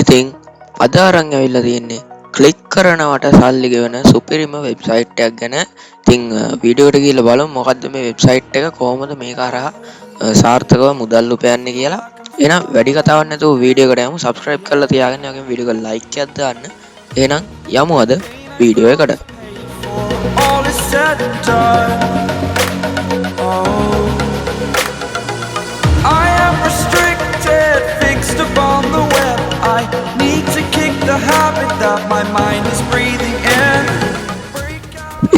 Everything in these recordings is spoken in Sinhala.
ඉතින් අද අරන් ඇවිල්ලා තියෙන්නේ ක්ලික් කරනවට සල්ලි ගෙවන සුපිරිම වෙබ්සයිට් එකක් ගැන. ඉතින් වීඩියෝ එකට ගිහලා බලමු මොකද්ද මේ වෙබ්සයිට් එක, කොහොමද මේක හරහා සාර්ථකව මුදල් උපයන්නේ කියලා. එහෙනම් වැඩි කතාවක් නැතුව වීඩියෝ එකට යමු. සබ්ස්ක්‍රයිබ් කරලා තියාගන්න. ඒ වගේම වීඩියෝ එකට ලයික් එකක් දාන්න. එහෙනම් යමු අද වීඩියෝ එකට. All is said and done. Oh, I am restricted, fixed upon the web. I need to kick the habit that my mind is breathing in.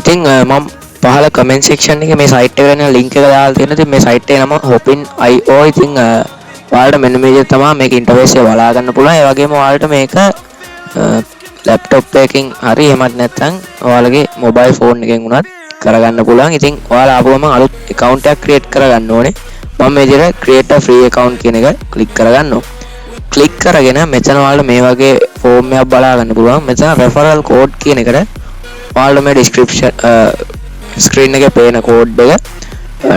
ඉතින් මම පහල කමෙන්ට් සෙක්ෂන් එකේ මේ සයිට් එක ගැන ලින්ක් එක දාලා තියෙනවා. ඉතින් මේ සයිට් එකේ නම hopin.io. ඉතින් ඔයාලට මෙන්න මේ විදිහට තමයි මේක ඉන්ටර්ෆේස් එක බලා ගන්න පුළුවන්. ඒ වගේම ඔයාලට මේක ලැප්ටොප් එකකින් හරි එහෙමත් නැත්නම් ඔයාලගේ මොබයිල් ෆෝන් එකෙන් උනත් කරගන්න පුළුවන්. ඉතින් ඔයාලා ආපුවම අලුත් account එකක් create කරගන්න ඕනේ. මම මේ විදිහට create a free account කියන එක click කරගන්නවා. click කරගෙන මෙතන ඔයාලට මේ වගේ form එකක් බලා ගන්න පුළුවන්. මෙතන referral code කියන එකට ඔයාලට මේ description screen එකේ පේන code එක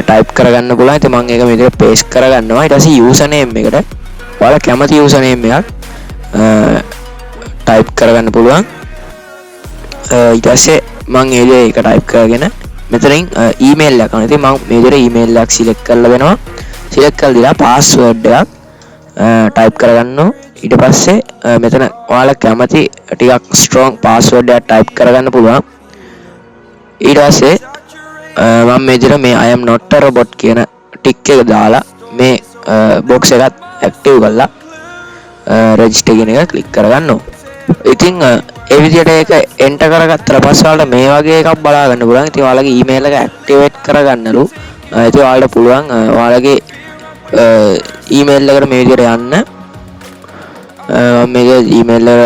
type කරගන්න පුළුවන්. ඉතින් මම ඒක මේ විදිහට paste කරගන්නවා. ඊට පස්සේ username එකට ඔයාලා කැමති username එකක් type කරගන්න පුළුවන්. ඊට පස්සේ මම ඒක type කරගෙන මෙතනින් email එකක් ගන්න. ඉතින් මම මේ විදිහට email එකක් select කරලා වෙනවා. select කරලා දීලා password එකක් type කරගන්නවා. ඊට පස්සේ මෙතන ඔයාලා කැමති ටිකක් strong password එකක් type කරගන්න පුළුවන්. ඊට පස්සේ මම මේ විදිහට මේ I am not a robot කියන tick එක දාලා මේ box එකත් active කරලා register කියන එක click කරගන්නවා. ඉතින් ඒ විදිහට ඒක enter කරගත්තට පස්සේ ඔයාලට මේ වගේ එකක් බලා ගන්න පුළුවන්. ඉතින් ඔයාලගේ email එක activate කරගන්නලු. ඉතින් ඔයාලට පුළුවන් ඔයාලගේ email එකට මේ විදිහට යන්න. මම මේක email එක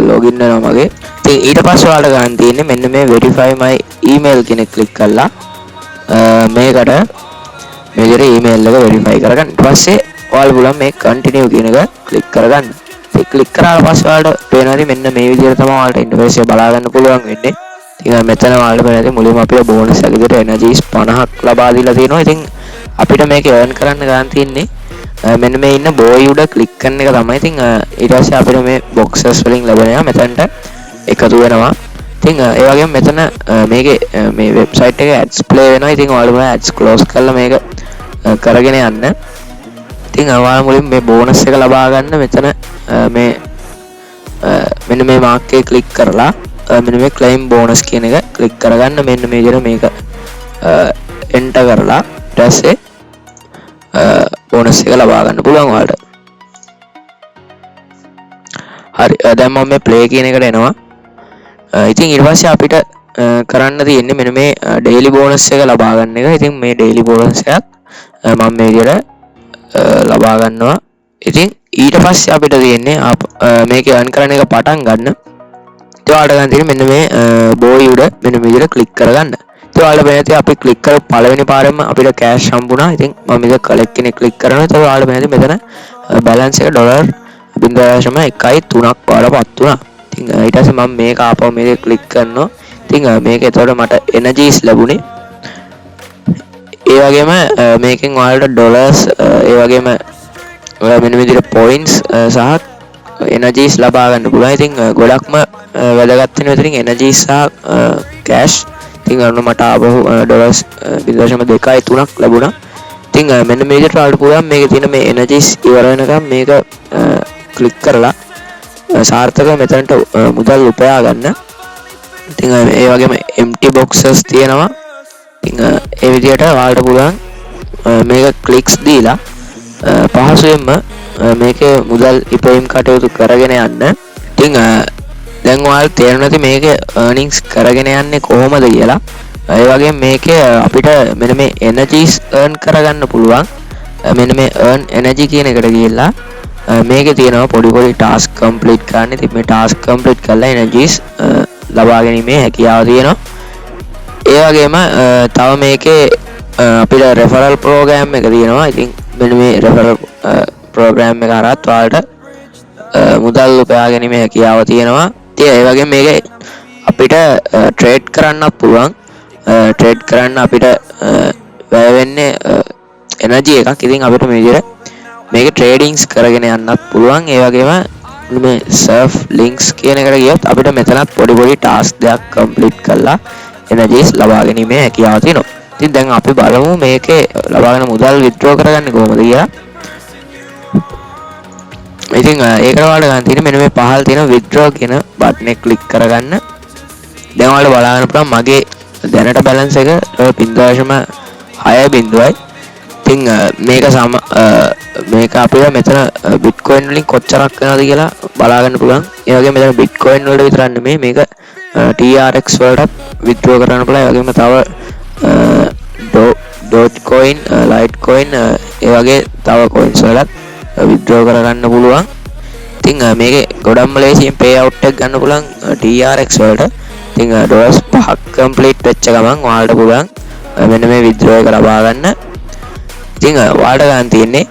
login වෙනවා මගේ. ඉතින් ඊට පස්සේ ඔයාලට ගන්න තියෙන්නේ මෙන්න මේ verify my email කියන එක click කරලා මේකට මේ විදිහට email එක verify කරගන්න. ඊට පස්සේ ඔයාලා පුළුවන් මේ continue කියන එක click කරගන්න. ක්ලික් කරාට පස්සේ ඔයාලට පේනවා මෙන්න මේ විදිහට තමයි ඔයාලට ඉන්ටර්ෆේස් එක බලා ගන්න පුළුවන් වෙන්නේ. ඉතින් මෙතන ඔයාලට පේනවා මුලින්ම අපිට බෝනස් එක විදිහට එනර්ජිස් 50ක් ලබා දීලා තියෙනවා. ඉතින් අපිට මේක earn කරන්න ගන්න තියෙන්නේ මෙන්න මේ ඉන්න boy උඩ ක්ලික් කරන එක තමයි. ඉතින් ඊට පස්සේ අපිට මේ boxes වලින් ලැබෙනවා මෙතනට එකතු වෙනවා. ඉතින් ඒ වගේම මෙතන මේකේ මේ වෙබ්සයිට් එකේ ads play වෙනවා. ඉතින් ඔයාලා ads close කරලා මේක කරගෙන යන්න. ඉතින් ඔයාලා මුලින් මේ බෝනස් එක ලබා ගන්න මෙතන මේ මෙන්න මේ මාක් එකේ ක්ලික් කරලා මෙන්න මේ claim bonus කියන එක ක්ලික් කරගන්න. මෙන්න මේ විදිහට මේක enter කරලා ඊට පස්සේ බෝනස් එක ලබා ගන්න පුළුවන් ඔයාලට. හරි දැන් මම මේ play කියන එකට එනවා. ඉතින් ඊට පස්සේ අපිට කරන්න තියෙන්නේ මෙන්න මේ daily bonus එක ලබා ගන්න එක. ඉතින් මේ daily bonus එකක් මම මේ විදිහට ලබා ගන්නවා. ඉතින් ඊට පස්සේ අපිට තියෙන්නේ මේක earn කරන එක පටන් ගන්න. ඉතින් ඔයාලට ගන්න තියෙන්නේ මෙන්න මේ boy උඩ මෙන්න මේ විදිහට ක්ලික් කරගන්න. ඉතින් ඔයාලට වෙනදී අපි ක්ලික් කරපු පළවෙනි පාරෙම අපිට cash හම්බුණා. ඉතින් මම මේක collect කෙනෙක් ක්ලික් කරනවා. ඉතින් ඔයාලට වෙනදී මෙතන balance එක $0.1.3ක් වඩපත් වුණා. ඉතින් ඊට පස්සේ මම මේක ආපහු මේක ක්ලික් කරනවා. ඉතින් මේක එතකොට මට energies ලැබුණේ. ඒ වගේම මේකෙන් ඔයාලට dollars ඒ වගේම මෙන්න මේ විදිහට points සහ energies ලබා ගන්න පුළුවන්. ඉතින් ගොඩක්ම වැදගත් වෙන විදිහින් energies සහ cash. ඉතින් අන්න මට ආපහු dollars 0.2-3ක් ලැබුණා. ඉතින් මෙන්න මේ විදිහට ඔයාලට පුළුවන් මේකේ තියෙන මේ energies ඉවර වෙනකම් මේක ක්ලික් කරලා සාර්ථකව මෙතනට මුදල් උපයා ගන්න. ඉතින් ඒ වගේම empty boxes තියෙනවා. ඉතින් ඒ විදිහට ඔයාලට පුළුවන් මේක clicks දීලා පහසුවෙන්ම මේකේ මුදල් ඉපයීම් කටයුතු කරගෙන යන්න. ඉතින් දැන් ඔයාලට තේරෙන්නේ නැති මේකේ earnings කරගෙන යන්නේ කොහොමද කියලා. ඒ වගේම මේකේ අපිට මෙන්න මේ energies earn කරගන්න පුළුවන්. මෙන්න මේ earn energy කියන එකට ගිහිල්ලා මේකේ තියෙනවා පොඩි පොඩි task complete කරන්න. ඉතින් මේ task complete කරලා energies ලබා ගැනීමේ හැකියාව තියෙනවා. ඒ වගේම තව මේකේ අපිට referral program එක තියෙනවා. ඉතින් මෙන්න මේ referral program එක හරහා ඔයාලට මුදල් උපයා ගැනීමේ හැකියාව තියෙනවා. ඉතින් ඒ වගේම මේකේ අපිට trade කරන්නත් පුළුවන්. trade කරන්න අපිට වැය වෙන්නේ energy එකක්. ඉතින් අපිට මේ විදිහට මේක tradings කරගෙන යන්නත් පුළුවන්. ඒ වගේම මේ surf links කියන එකට ගියොත් අපිට මෙතනත් පොඩි ටාස්ක් දෙයක් කම්ප්ලීට් කරලා එනර්ජිස් ලබා ගැනීමේ හැකියාව තියෙනවා. ඉතින් දැන් අපි බලමු මේකේ ලබාගෙන මුදල් withdraw කරගන්නේ කොහොමද කියලා. ඉතින් ඒකට ඔයාලට ගන්න තියෙන්නේ මෙන්න මේ පහළ තියෙන withdraw කියන බටන් එක ක්ලික් කරගන්න. දැන් ඔයාලට බලාගන්න පුළුවන් මගේ දැනට බැලන්ස් එක 0.6 ඉතින් මේක අපිට මෙතන බිට්කොයින් වලින් කොච්චරක් වෙනවද කියලා බලා ගන්න පුළුවන්. ඒ වගේම මෙතන බිට්කොයින් වලට විතරක් නෙමෙයි මේක TRX වලටත් withdraw කරන්න පුළුවන්. ඒ වගේම තව Dogecoin, Litecoin ඒ වගේ තව coins වලත් withdraw කරගන්න පුළුවන්. ඉතින් මේකේ ගොඩක්ම ලේසියෙන් pay out එක ගන්න පුළුවන් TRX වලට. ඉතින් ඩොලර්ස් 5ක් complete වෙච්ච ගමන් ඔයාලට පුළුවන් මෙන්න මේ withdraw එක ලබා ගන්න. ඉතින් ඔයාලට ගන්න තියෙන්නේ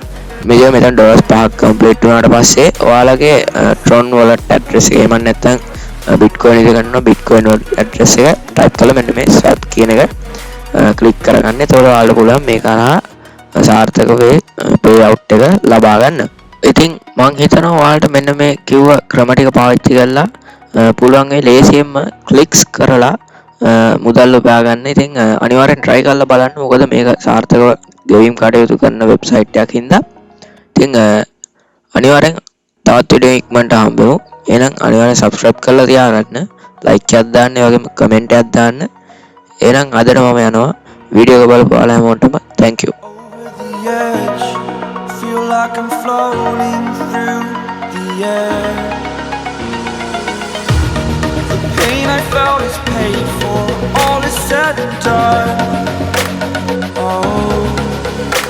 මෙතන ඩොලර්ස් 5ක් complete වුණාට පස්සේ ඔයාලගේ Tron wallet address එක එහෙම නැත්නම් Bitcoin එක ගන්නවා Bitcoin wallet address එක type කරලා මෙන්න මේ swap කියන එක click කරගන්න. එතකොට ඔයාලට පුළුවන් මේක හරහා සාර්ථක වේ pay out එක ලබා ගන්න. ඉතින් මම හිතනවා ඔයාලට මෙන්න මේ කිව්ව ක්‍රම ටික පාවිච්චි කරලා පුළුවන් ඒ ලේසියෙන්ම ක්ලික්ස් කරලා මුදල් ලබා ගන්න. ඉතින් අනිවාර්යෙන් try කරලා බලන්න. මොකද මේක සාර්ථකව ගෙවීම් කටයුතු කරන වෙබ්සයිට් එකක් හින්දා. ඉතින් අනිවාර්යෙන් තවත් වීඩියෝ ඉක්මනට හම්බෙමු. එහෙනම් අනිවාර්යෙන් subscribe කරලා තියාගන්න. like එකක් දාන්න, ඒ වගේම comment එකක් දාන්න. එහෙනම් අදට මම යනවා. වීඩියෝ එක බලපු ඔයාලා හැමෝටම thank you. Feel like I'm floating through the air. The pain I felt is paid for, all is said and done. Oh,